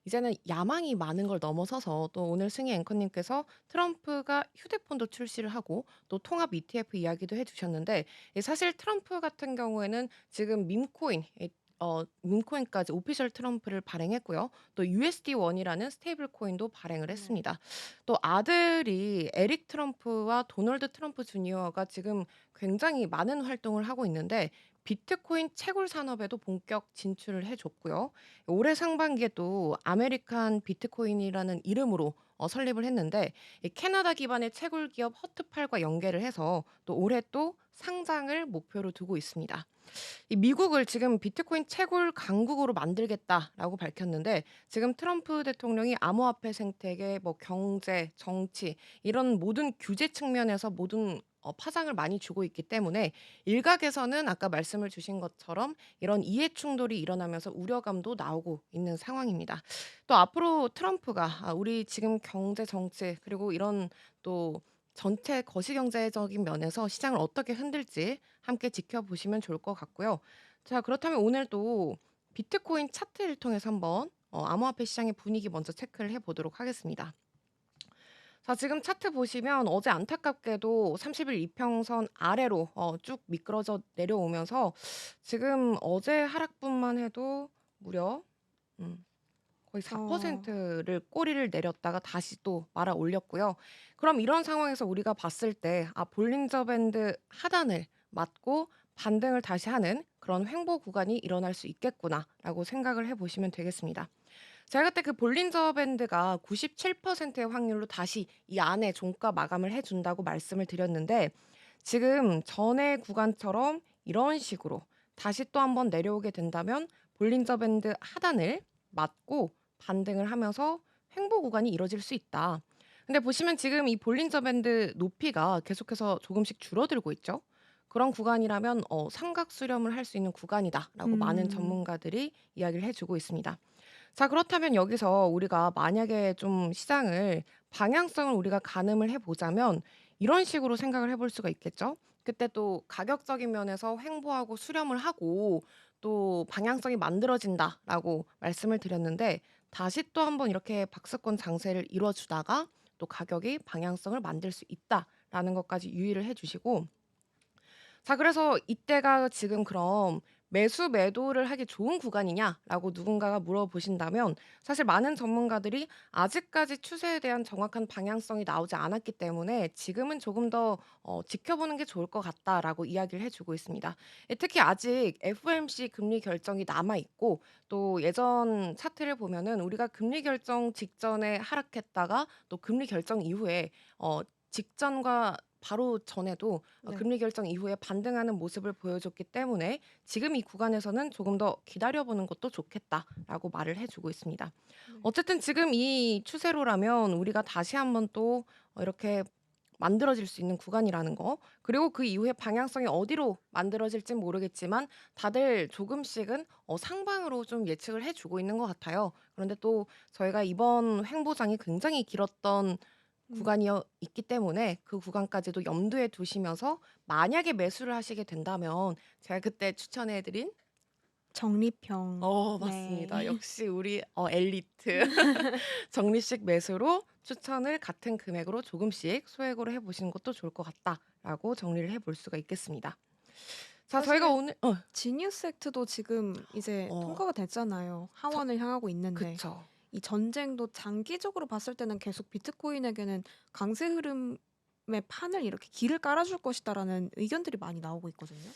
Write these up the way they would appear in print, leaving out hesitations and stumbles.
이제는 야망이 많은 걸 넘어서서 또 오늘 승희 앵커님께서 트럼프가 휴대폰도 출시를 하고 또 통합 ETF 이야기도 해 주셨는데 사실 트럼프 같은 경우에는 지금 밈코인 밈코인까지 오피셜 트럼프를 발행했고요. 또 USD 원이라는 스테이블 코인도 발행을 네. 했습니다. 또 아들이 에릭 트럼프와 도널드 트럼프 주니어가 지금 굉장히 많은 활동을 하고 있는데 비트코인 채굴 산업에도 본격 진출을 해 줬고요. 올해 상반기에 또 아메리칸 비트코인이라는 이름으로 설립을 했는데 이 캐나다 기반의 채굴 기업 허트팔과 연계를 해서 또 올해 또 상장을 목표로 두고 있습니다. 이 미국을 지금 비트코인 채굴 강국으로 만들겠다라고 밝혔는데 지금 트럼프 대통령이 암호화폐 생태계, 뭐 경제, 정치 이런 모든 규제 측면에서 모든 파장을 많이 주고 있기 때문에 일각에서는 아까 말씀을 주신 것처럼 이런 이해 충돌이 일어나면서 우려감도 나오고 있는 상황입니다. 또 앞으로 트럼프가 우리 지금 경제 정치 그리고 이런 또 전체 거시경제적인 면에서 시장을 어떻게 흔들지 함께 지켜보시면 좋을 것 같고요. 자, 그렇다면 오늘 또 비트코인 차트를 통해서 한번 암호화폐 시장의 분위기 먼저 체크를 해 보도록 하겠습니다. 자, 지금 차트 보시면 어제 안타깝게도 30일 이평선 아래로 쭉 미끄러져 내려오면서 지금 어제 하락분만 해도 무려 음 거의 어. 4%를 꼬리를 내렸다가 다시 또 말아 올렸고요. 그럼 이런 상황에서 우리가 봤을 때 '아 볼린저 밴드 하단을 맞고 반등을 다시 하는 그런 횡보 구간이 일어날 수 있겠구나.'라고 생각을 해 보시면 되겠습니다. 제가 그때 그 볼린저 밴드가 97%의 확률로 다시 이 안에 종가 마감을 해 준다고 말씀을 드렸는데 지금 전의 구간처럼 이런 식으로 다시 또 한번 내려오게 된다면 볼린저 밴드 하단을 맞고 반등을 하면서 횡보 구간이 이뤄질 수 있다. 근데 보시면 지금 이 볼린저 밴드 높이가 계속해서 조금씩 줄어들고 있죠. 그런 구간이라면 삼각 수렴을 할 수 있는 구간이다라고 많은 음. 전문가들이 이야기를 해 주고 있습니다. 자, 그렇다면 여기서 우리가 만약에 좀 시장을 방향성을 우리가 가늠을 해 보자면 이런 식으로 생각을 해볼 수가 있겠죠. 그때 또 가격적인 면에서 횡보하고 수렴을 하고 또 "방향성이 만들어진다."라고 말씀을 드렸는데 다시 또 한번 이렇게 박스권 장세를 이뤄 주다가 또 "가격이 방향성을 만들 수 있다."라는 것까지 유의를 해 주시고 자, 그래서 이때가 지금 그럼 "매수 매도를 하기 좋은 구간이냐?"라고 누군가가 물어보신다면 사실 많은 전문가들이 "아직까지 추세에 대한 정확한 방향성이 나오지 않았기 때문에 지금은 조금 더 지켜보는 게 좋을 것 같다."라고 이야기를 해 주고 있습니다. 특히 아직 FOMC 금리 결정이 남아 있고 또 예전 차트를 보면은 우리가 금리 결정 직전에 하락했다가 또 금리 결정 이후에 직전과 바로 전에도 네. 금리 결정 이후에 반등하는 모습을 보여줬기 때문에 "지금 이 구간에서는 조금 더 기다려 보는 것도 좋겠다."라고 말을 해 주고 있습니다. 네. 어쨌든 지금 이 추세로라면 우리가 다시 한번 또 이렇게 만들어질 수 있는 구간이라는 거 그리고 그 이후에 방향성이 어디로 만들어질진 모르겠지만 다들 조금씩은 상방으로 좀 예측을 해 주고 있는 것 같아요. 그런데 또 저희가 이번 횡보장이 굉장히 길었던 음. 구간이어 있기 때문에 그 구간까지도 염두에 두시면서 만약에 매수를 하시게 된다면 제가 그때 추천해 드린 적립형. 네. 맞습니다. 역시 우리 엘리트 적립식 매수로 추천을 같은 금액으로 조금씩 소액으로 해 보시는 것도 좋을 것 같다라고 정리를 해 볼 수가 있겠습니다. 자, 저희가 사실 오늘 지니어스 액트도 지금 이제 어 통과가 됐잖아요. 저 하원을 향하고 있는데 그쵸. 이 전쟁도 장기적으로 봤을 때는 계속 비트코인에게는 강세 흐름의 판을 이렇게 길을 깔아줄 것이다라는 의견들이 많이 나오고 있거든요.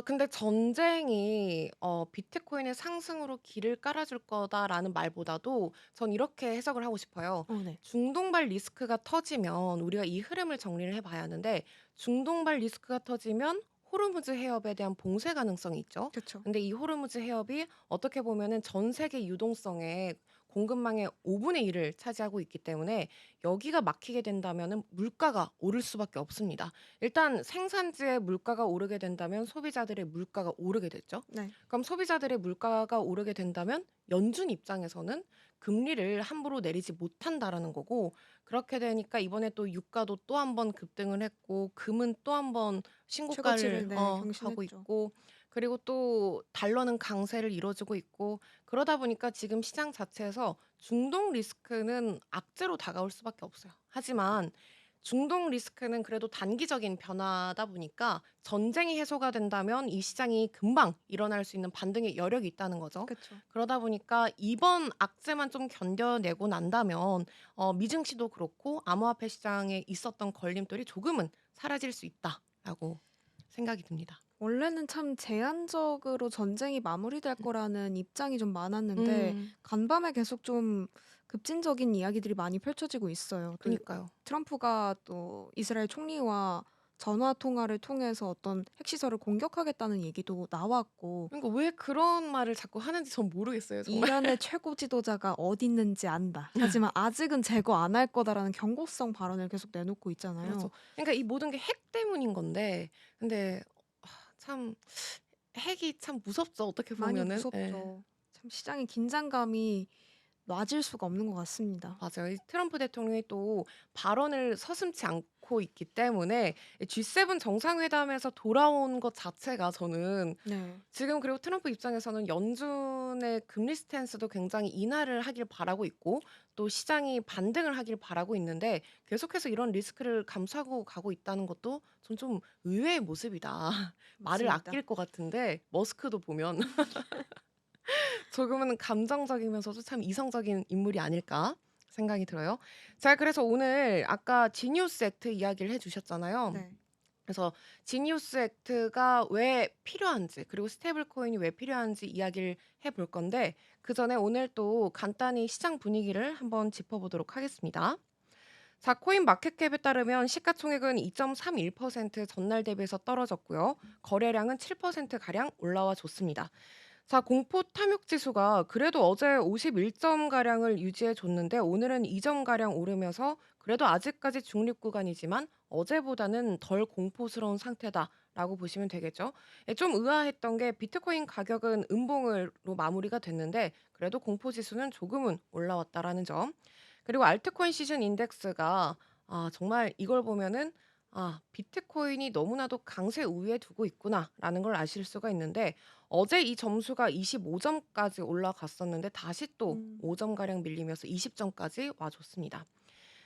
근데 전쟁이 "비트코인의 상승으로 길을 깔아줄 거다."라는 말보다도 전 이렇게 해석을 하고 싶어요. 네. 중동발 리스크가 터지면 우리가 이 흐름을 정리를 해 봐야 하는데 중동발 리스크가 터지면 호르무즈 해협에 대한 봉쇄 가능성이 있죠. 그쵸. 근데 이 호르무즈 해협이 어떻게 보면은 전 세계 유동성의 공급망의 5분의 1을 차지하고 있기 때문에 여기가 막히게 된다면은 물가가 오를 수밖에 없습니다. 일단 생산지의 물가가 오르게 된다면 소비자들의 물가가 오르게 됐죠. 네. 그럼 소비자들의 물가가 오르게 된다면 연준 입장에서는 금리를 함부로 내리지 못한다라는 거고 그렇게 되니까 이번에 또 유가도 또 한 번 급등을 했고 금은 또 한 번 신고가를 최고치를 네 하고 경신했죠. 있고 그리고 또 달러는 강세를 이뤄주고 있고 그러다 보니까 지금 시장 자체에서 중동 리스크는 악재로 다가올 수밖에 없어요. 하지만 중동 리스크는 그래도 단기적인 변화다 보니까 전쟁이 해소가 된다면 이 시장이 금방 일어날 수 있는 반등의 여력이 있다는 거죠. 그쵸. 그러다 보니까 이번 악재만 좀 견뎌내고 난다면 미증시도 그렇고 암호화폐 시장에 있었던 걸림돌이 조금은 사라질 수 있다라고 생각이 듭니다. 원래는 참 제한적으로 전쟁이 마무리될 거라는 입장이 좀 많았는데 음. 간밤에 계속 좀 급진적인 이야기들이 많이 펼쳐지고 있어요. 또 그니까요. 트럼프가 또 이스라엘 총리와 전화 통화를 통해서 어떤 핵시설을 공격하겠다는 얘기도 나왔고 그러니까 왜 그런 말을 자꾸 하는지 전 모르겠어요 정말. "이란의 최고 지도자가 어디 있는지 안다. 하지만 아직은 제거 안 할 거다."라는 경고성 발언을 계속 내놓고 맞아. 있잖아요. 그러니까 이 모든 게 핵 때문인 건데 근데 참 핵이 참 무섭죠 어떻게 많이 보면은. 예. 무섭죠. 참 시장의 긴장감이 놔질 수가 없는 것 같습니다. 맞아요. 이 트럼프 대통령이 또 발언을 서슴지 않고 있기 때문에 이 G7 정상회담에서 돌아온 것 자체가 저는 네. 지금 그리고 트럼프 입장에서는 연준의 금리 스탠스도 굉장히 인하를 하길 바라고 있고 또 시장이 반등을 하길 바라고 있는데 계속해서 이런 리스크를 감수하고 가고 있다는 것도 전 좀 의외의 모습이다. 말을 맞습니다. 아낄 것 같은데 머스크도 보면 조금은 감정적이면서도 참 이성적인 인물이 아닐까 생각이 들어요. 자, 그래서 오늘 아까 지니우스 액트 이야기를 해주셨잖아요. 네. 그래서 지니우스 액트가 왜 필요한지 그리고 스테이블 코인이 왜 필요한지 이야기를 해볼 건데 그 전에 오늘 또 간단히 시장 분위기를 한번 짚어보도록 하겠습니다. 자, 코인 마켓캡에 따르면 시가총액은 2.31% 전날 대비해서 떨어졌고요. 거래량은 7%가량 올라와 줬습니다. 자, 공포 탐욕 지수가 그래도 어제 51점 가량을 유지해 줬는데 오늘은 2점 가량 오르면서 그래도 아직까지 중립 구간이지만 어제보다는 덜 공포스러운 상태다라고 보시면 되겠죠. 예, 좀 의아했던 게 비트코인 가격은 음봉으로 마무리가 됐는데 그래도 공포 지수는 조금은 올라왔다라는 점. 그리고 알트코인 시즌 인덱스가 정말 이걸 보면은 비트코인이 너무나도 강세 우위에 두고 있구나라는 걸 아실 수가 있는데 어제 이 점수가 25점까지 올라갔었는데 다시 또 음. 5점가량 밀리면서 20점까지 와줬습니다.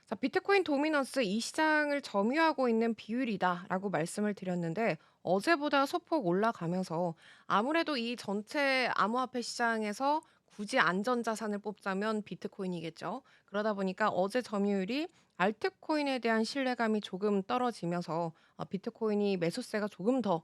자, 비트코인 도미넌스 이 시장을 점유하고 있는 비율이다라고 말씀을 드렸는데 어제보다 소폭 올라가면서 아무래도 이 전체 암호화폐 시장에서 굳이 안전자산을 뽑자면 비트코인이겠죠. 그러다 보니까 어제 점유율이 알트코인에 대한 신뢰감이 조금 떨어지면서 비트코인이 매수세가 조금 더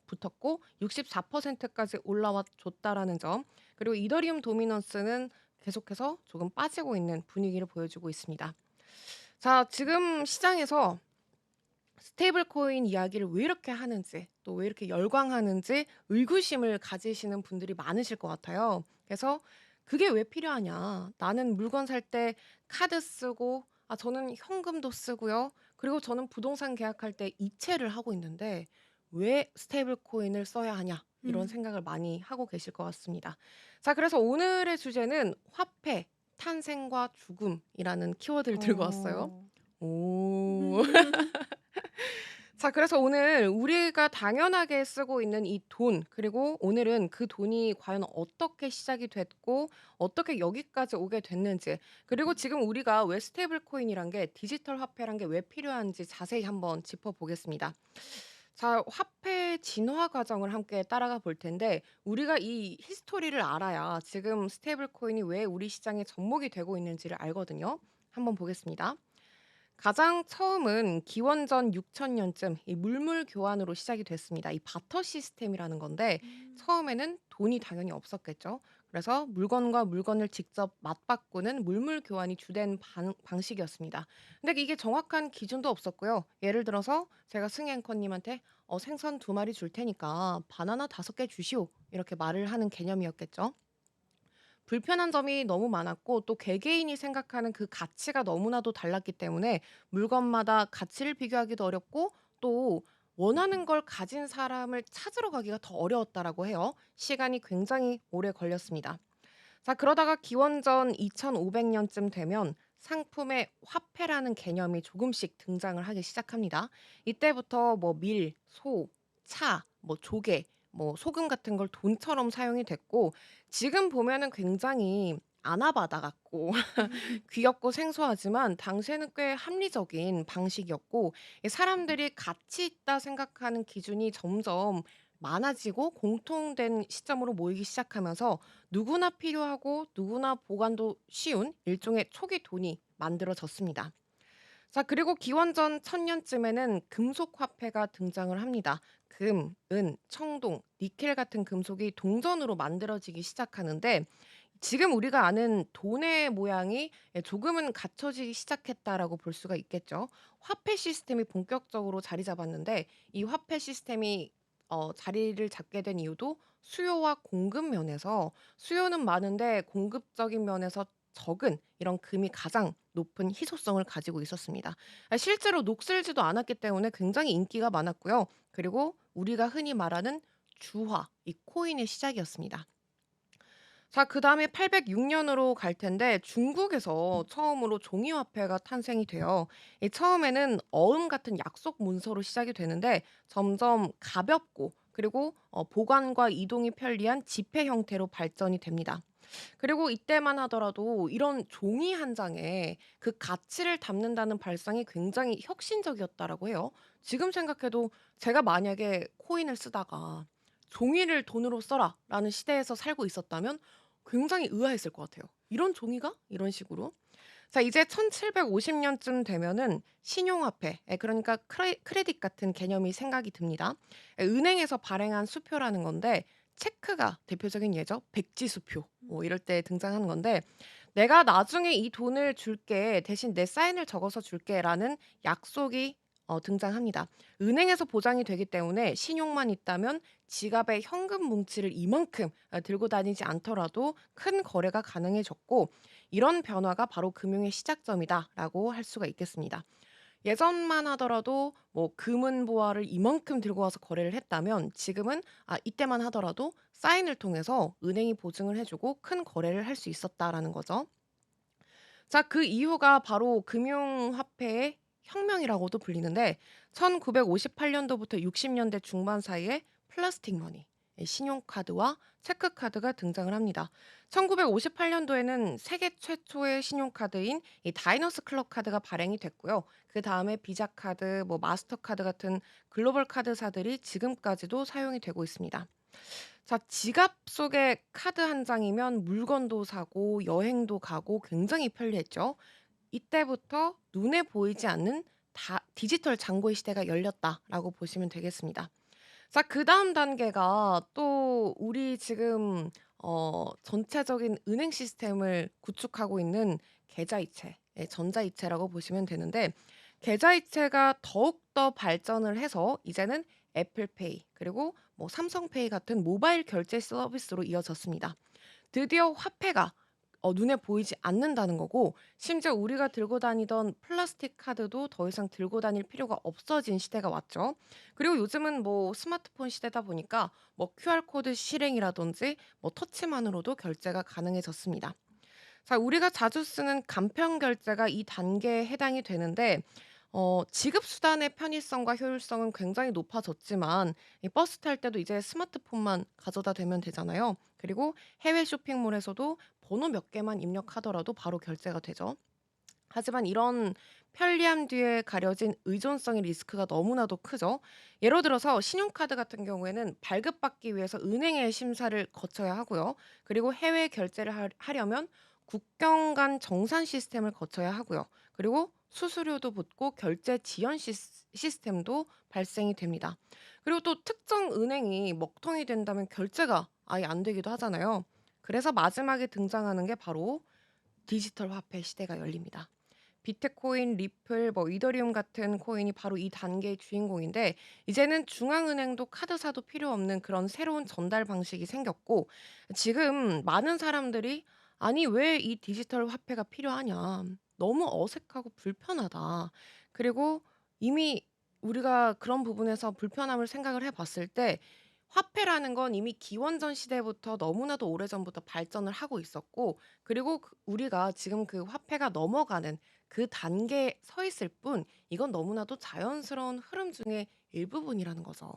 붙었고 64%까지 올라와 줬다라는 점. 그리고 이더리움 도미넌스는 계속해서 조금 빠지고 있는 분위기를 보여주고 있습니다. 자, 지금 시장에서 스테이블 코인 이야기를 왜 이렇게 하는지, 또 왜 이렇게 열광하는지 의구심을 가지시는 분들이 많으실 것 같아요. 그래서 그게 왜 필요하냐? 나는 물건 살 때 카드 쓰고, 저는 현금도 쓰고요. 그리고 저는 부동산 계약할 때 이체를 하고 있는데 왜 스테이블 코인을 써야 하냐? 이런 음. 생각을 많이 하고 계실 것 같습니다. 자, 그래서 오늘의 주제는 화폐, 탄생과 죽음이라는 키워드를 들고 왔어요. 어. 오. 자, 그래서 오늘 우리가 당연하게 쓰고 있는 이 돈, 그리고 오늘은 그 돈이 과연 어떻게 시작이 됐고, 어떻게 여기까지 오게 됐는지, 그리고 지금 우리가 왜 스테이블 코인이란 게 디지털 화폐란 게 왜 필요한지 자세히 한번 짚어보겠습니다. 자, 화폐 진화 과정을 함께 따라가 볼 텐데, 우리가 이 히스토리를 알아야 지금 스테이블 코인이 왜 우리 시장에 접목이 되고 있는지를 알거든요. 한번 보겠습니다. 가장 처음은 기원전 6000년쯤 이 물물 교환으로 시작이 됐습니다. 이 바터 시스템이라는 건데 음. 처음에는 돈이 당연히 없었겠죠. 그래서 물건과 물건을 직접 맞바꾸는 물물 교환이 주된 방식이었습니다. 근데 이게 정확한 기준도 없었고요. 예를 들어서 제가 승희 앵커님한테 생선 2마리 줄 테니까 바나나 5개 주시오. 이렇게 말을 하는 개념이었겠죠. 불편한 점이 너무 많았고 또 개개인이 생각하는 그 가치가 너무나도 달랐기 때문에 물건마다 가치를 비교하기도 어렵고 또 원하는 걸 가진 사람을 찾으러 가기가 더 어려웠다라고 해요. 시간이 굉장히 오래 걸렸습니다. 자, 그러다가 기원전 2500년쯤 되면 상품의 화폐라는 개념이 조금씩 등장을 하기 시작합니다. 이때부터 뭐 밀, 소, 차, 뭐 조개, 뭐 소금 같은 걸 돈처럼 사용이 됐고 지금 보면은 굉장히 아나바다 같고 음. 귀엽고 생소하지만 당시에는 꽤 합리적인 방식이었고 이 사람들이 가치 있다 생각하는 기준이 점점 많아지고 공통된 시점으로 모이기 시작하면서 누구나 필요하고 누구나 보관도 쉬운 일종의 초기 돈이 만들어졌습니다. 자, 그리고 기원전 1000년쯤에는 금속 화폐가 등장을 합니다. 금, 은, 청동, 니켈 같은 금속이 동전으로 만들어지기 시작하는데 지금 우리가 아는 돈의 모양이 조금은 갖춰지기 시작했다라고 볼 수가 있겠죠. 화폐 시스템이 본격적으로 자리 잡았는데 이 화폐 시스템이 자리를 잡게 된 이유도 수요와 공급 면에서 수요는 많은데 공급적인 면에서 적은 이런 금이 가장 높은 희소성을 가지고 있었습니다. 실제로 녹슬지도 않았기 때문에 굉장히 인기가 많았고요. 그리고 우리가 흔히 말하는 주화, 이 코인의 시작이었습니다. 자, 그다음에 806 년으로 갈 텐데 중국에서 처음으로 종이 화폐가 탄생이 돼요. 이 처음에는 어음 같은 약속 문서로 시작이 되는데 점점 가볍고 그리고 보관과 이동이 편리한 지폐 형태로 발전이 됩니다. 그리고 이때만 하더라도 이런 종이 한 장에 그 가치를 담는다는 발상이 굉장히 혁신적이었다라고 해요. 지금 생각해도 제가 만약에 코인을 쓰다가 "종이를 돈으로 써라."라는 시대에서 살고 있었다면 굉장히 의아했을 것 같아요. '이런 종이가?' 이런 식으로. 자, 이제 1750 년쯤 되면은 신용화폐, 그러니까 크레딧 같은 개념이 생각이 듭니다. 은행에서 발행한 수표라는 건데 체크가 대표적인 예죠. 백지수표 뭐 이럴 때 등장하는 건데 "내가 나중에 이 돈을 줄게. 대신 내 사인을 적어서 줄게."라는 약속이 등장합니다. 은행에서 보장이 되기 때문에 신용만 있다면 지갑에 현금 뭉치를 이만큼 들고 다니지 않더라도 큰 거래가 가능해졌고 이런 변화가 바로 금융의 시작점이다라고 할 수가 있겠습니다. 예전만 하더라도 뭐 금은 보화를 이만큼 들고 와서 거래를 했다면 지금은 이때만 하더라도 사인을 통해서 은행이 보증을 해 주고 큰 거래를 할 수 있었다라는 거죠. 자, 그 이유가 바로 금융화폐의 혁명이라고도 불리는데 1958 년도부터 60 년대 중반 사이에 플라스틱 머니, 신용카드와 체크카드가 등장을 합니다. 1958 년도에는 세계 최초의 신용카드인 이 다이너스 클럽 카드가 발행이 됐고요. 그다음에 비자카드, 뭐 마스터카드 같은 글로벌 카드사들이 지금까지도 사용이 되고 있습니다. 자, 지갑 속에 카드 한 장이면 물건도 사고 여행도 가고 굉장히 편리했죠. 이때부터 눈에 보이지 않는 다 디지털 잔고의 시대가 열렸다라고 보시면 되겠습니다. 자, 그다음 단계가 또 우리 지금 전체적인 은행 시스템을 구축하고 있는 계좌이체, 전자이체라고 보시면 되는데 계좌이체가 더욱더 발전을 해서 이제는 애플페이 그리고 뭐 삼성페이 같은 모바일 결제 서비스로 이어졌습니다. 드디어 화폐가 눈에 보이지 않는다는 거고 심지어 우리가 들고 다니던 플라스틱 카드도 더 이상 들고 다닐 필요가 없어진 시대가 왔죠. 그리고 요즘은 뭐 스마트폰 시대다 보니까 뭐 QR 코드 실행이라든지 뭐 터치만으로도 결제가 가능해졌습니다. 자, 우리가 자주 쓰는 간편 결제가 이 단계에 해당이 되는데 지급 수단의 편의성과 효율성은 굉장히 높아졌지만 이 버스 탈 때도 이제 스마트폰만 가져다 대면 되잖아요. 그리고 해외 쇼핑몰에서도 번호 몇 개만 입력하더라도 바로 결제가 되죠. 하지만 이런 편리함 뒤에 가려진 의존성의 리스크가 너무나도 크죠. 예를 들어서 신용카드 같은 경우에는 발급받기 위해서 은행의 심사를 거쳐야 하고요. 그리고 해외 결제를 하려면 국경 간 정산 시스템을 거쳐야 하고요. 그리고 수수료도 붙고 결제 지연 시스템도 발생이 됩니다. 그리고 또 특정 은행이 먹통이 된다면 결제가 아예 안 되기도 하잖아요. 그래서 마지막에 등장하는 게 바로 디지털 화폐 시대가 열립니다. 비트코인, 리플, 뭐 이더리움 같은 코인이 바로 이 단계의 주인공인데 이제는 중앙은행도 카드사도 필요 없는 그런 새로운 전달 방식이 생겼고 지금 많은 사람들이 "아니 왜 이 디지털 화폐가 필요하냐. 너무 어색하고 불편하다." 그리고 이미 우리가 그런 부분에서 불편함을 생각을 해 봤을 때 화폐라는 건 이미 기원전 시대부터 너무나도 오래전부터 발전을 하고 있었고, 그리고 우리가 지금 그 화폐가 넘어가는 그 단계에 서 있을 뿐, 이건 너무나도 자연스러운 흐름 중의 일부분이라는 거죠.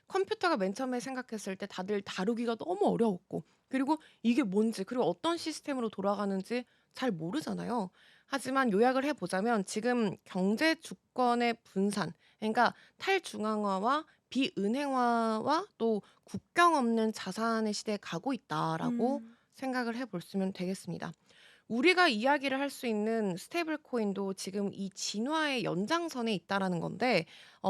컴퓨터가 맨 처음에 생각했을 때 다들 다루기가 너무 어려웠고, 그리고 이게 뭔지, 그리고 어떤 시스템으로 돌아가는지 잘 모르잖아요. 하지만 요약을 해보자면 지금 경제 주권의 분산, 그러니까 탈중앙화와 비은행화와 또 국경 없는 자산의 시대에 가고 있다라고 음. 생각을 해 보시면 되겠습니다. 우리가 이야기를 할 수 있는 스테이블 코인도 지금 이 진화의 연장선에 있다라는 건데,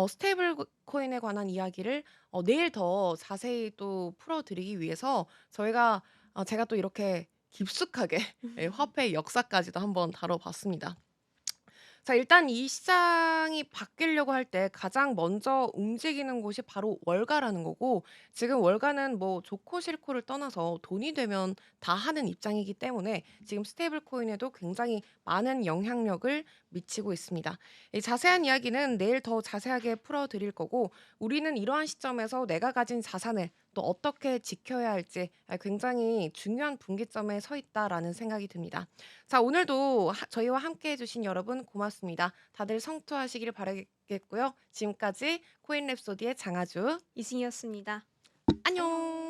스테이블 코인에 관한 이야기를 내일 더 자세히 또 풀어 드리기 위해서 저희가 제가 또 이렇게 깊숙하게 예 화폐의 역사까지도 한번 다뤄 봤습니다. 자, 일단 이 시장이 바뀌려고 할 때 가장 먼저 움직이는 곳이 바로 월가라는 거고, 지금 월가는 뭐 좋고 싫고를 떠나서 돈이 되면 다 하는 입장이기 때문에 지금 스테이블 코인에도 굉장히 많은 영향력을 미치고 있습니다. 이 자세한 이야기는 내일 더 자세하게 풀어 드릴 거고, 우리는 이러한 시점에서 내가 가진 자산을 또 어떻게 지켜야 할지 굉장히 중요한 분기점에 서 있다라는 생각이 듭니다. 자, 오늘도 저희와 함께 해주신 여러분 고맙습니다. 다들 성투하시길 바라겠고요. 지금까지 코인랩소디의 장아주 이승이었습니다. 안녕. 안녕.